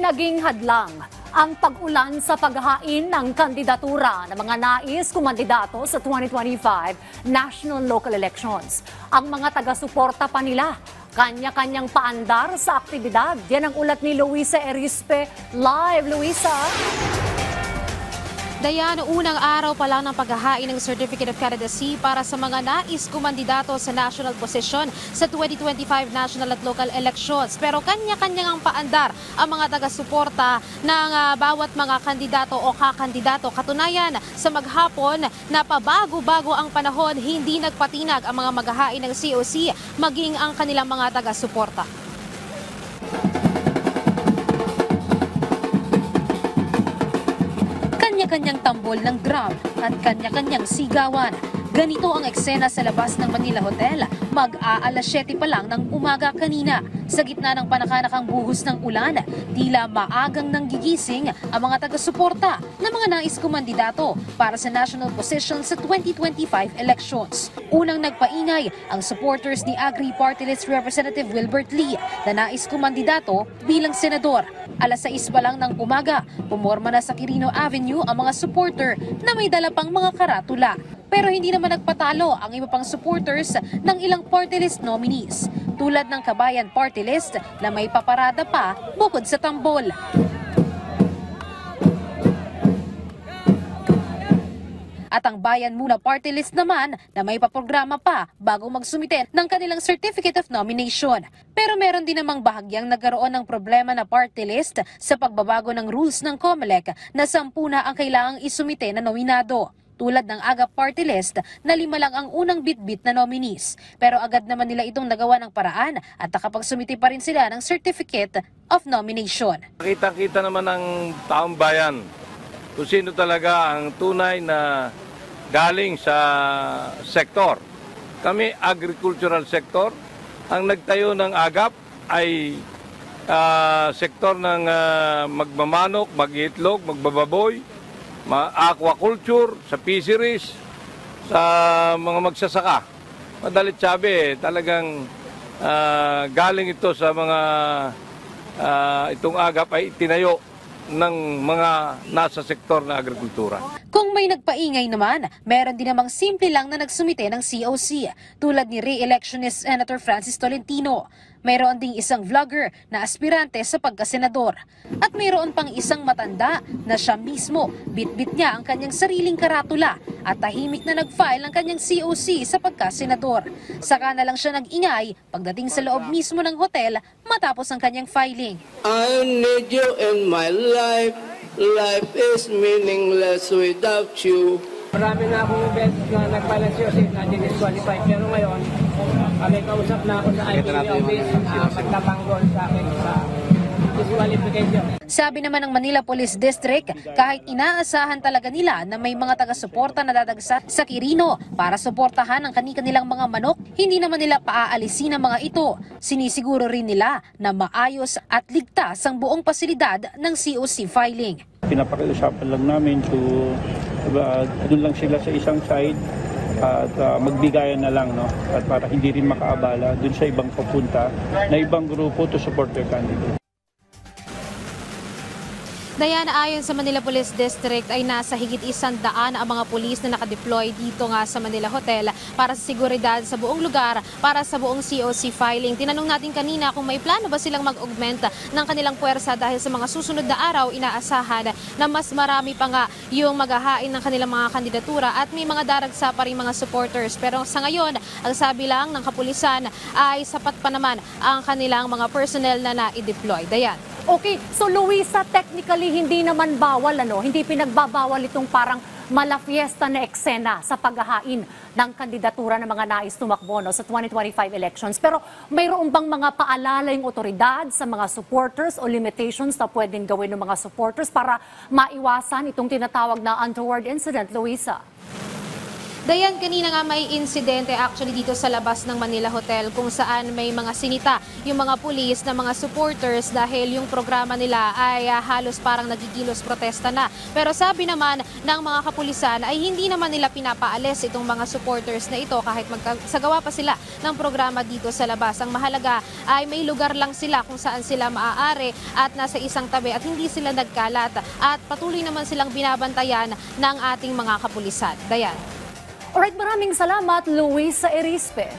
naging hadlang ang pag-ulan sa paghahain ng kandidatura ng mga nais kumandidato sa 2025 national local elections. Ang mga taga-suporta pa nila, kanya-kanyang paandar sa aktibidad. Yan ang ulat ni Luisa Erispe. Live, Luisa! Dayan, unang araw pa lang ng paghahain ng Certificate of Candidacy para sa mga nais kumandidato sa national posisyon sa 2025 national at local elections. Pero kanya-kanyang ang paandar ang mga taga-suporta ng bawat mga kandidato o kakandidato. Katunayan, sa maghapon na pabago-bago ang panahon, hindi nagpatinag ang mga maghahain ng COC maging ang kanilang mga taga-suporta. Kanya-kanyang tambol ng drum at kanya-kanyang sigawan. Ganito ang eksena sa labas ng Manila Hotel mag-aalas 7 pa lang ng umaga kanina. Sa gitna ng panakanakang buhos ng ulan, tila maagang nanggigising ang mga taga-suporta ng mga nais kumandidato para sa national position sa 2025 elections. Unang nagpaingay ang supporters ni Agri Party List Representative Wilbert Lee na nais kumandidato bilang senador. Alas 6 pa lang ng umaga, pumorma na sa Quirino Avenue ang mga supporter na may dala pang mga karatula. Pero hindi naman nagpatalo ang iba pang supporters ng ilang party list nominees, tulad ng Kabayan Party List na may paparada pa bukod sa tambol. At ang Bayan Muna Party List naman na may paprograma pa bago magsumite ng kanilang Certificate of Nomination. Pero meron din namang bahagyang nagkaroon ng problema na party list sa pagbabago ng rules ng COMELEC na 10 na ang kailangang isumite na nominado. Tulad ng AGAP party list na 5 lang ang unang bit-bit na nominees. Pero agad naman nila itong nagawa ng paraan at nakapagsumite pa rin sila ng Certificate of Nomination. Kita-kita naman ng taong bayan kung sino talaga ang tunay na galing sa sektor. Kami, agricultural sector, ang nagtayo ng AGAP ay sektor ng magmamanok, mag-iitlog, magbababoy, aquaculture, sa fisheries, sa mga magsasaka. Madalit sabi, talagang galing ito sa mga itong AGAP ay tinayo ng mga nasa sektor na agrikultura. Kung may nagpaingay naman, meron din namang simple lang na nagsumite ng COC, tulad ni re-electionist Senator Francis Tolentino. Mayroon ding isang vlogger na aspirante sa pagkasenador. At mayroon pang isang matanda na siya mismo, bit-bit niya ang kanyang sariling karatula at tahimik na nag-file ang kanyang COC sa pagkasenador. Saka na lang siya nag-ingay pagdating sa loob mismo ng hotel matapos ang kanyang filing. I need you in my life. Life is meaningless without you. Marami na akong events na nag-balance COC na disqualified. Pero ngayon, may kausap na ako sa IPA office na magtatanggol sa akin sa disqualification. Sabi naman ng Manila Police District, kahit inaasahan talaga nila na may mga taga-suporta na dadagsa sa Quirino para suportahan ang kanilang mga manok, hindi naman nila paaalisin ang mga ito. Sinisiguro rin nila na maayos at ligtas ang buong pasilidad ng COC filing. Pinapakiusapan lang namin doon lang sila sa isang side at magbigayan na lang, no? At para hindi rin makaabala doon sa ibang papunta na ibang grupo to support their candidate. Diana, ayon sa Manila Police District ay nasa higit 100 ang mga pulis na nakadeploy dito nga sa Manila Hotel para sa seguridad sa buong lugar para sa buong COC filing. Tinanong natin kanina kung may plano ba silang mag-augment ng kanilang puwersa dahil sa mga susunod na araw inaasahan na mas marami pa nga yung maghahain ng kanilang mga kandidatura at may mga daragsa pa rin mga supporters. Pero sa ngayon, ang sabi lang ng kapulisan ay sapat pa naman ang kanilang mga personnel na na-deploy. Dayan. Okay, so Luisa, technically hindi naman bawal, hindi pinagbabawal itong parang malafiesta na eksena sa paghahain ng kandidatura ng mga nais tumakbo sa 2025 elections. Pero mayroon bang mga paalala yung otoridad sa mga supporters o limitations na pwedeng gawin ng mga supporters para maiwasan itong tinatawag na untoward incident, Luisa? Dayan, kanina nga may insidente actually dito sa labas ng Manila Hotel kung saan may mga sinita yung mga pulis na mga supporters dahil yung programa nila ay halos parang nagigilos protesta na. Pero sabi naman ng mga kapulisan ay hindi naman nila pinapaalis itong mga supporters na ito kahit magsagawa pa sila ng programa dito sa labas. Ang mahalaga ay may lugar lang sila kung saan sila maaari at nasa isang tabi at hindi sila nagkalat at patuloy naman silang binabantayan ng ating mga kapulisan. Dayan. Alright, maraming salamat, Luis sa Erispe.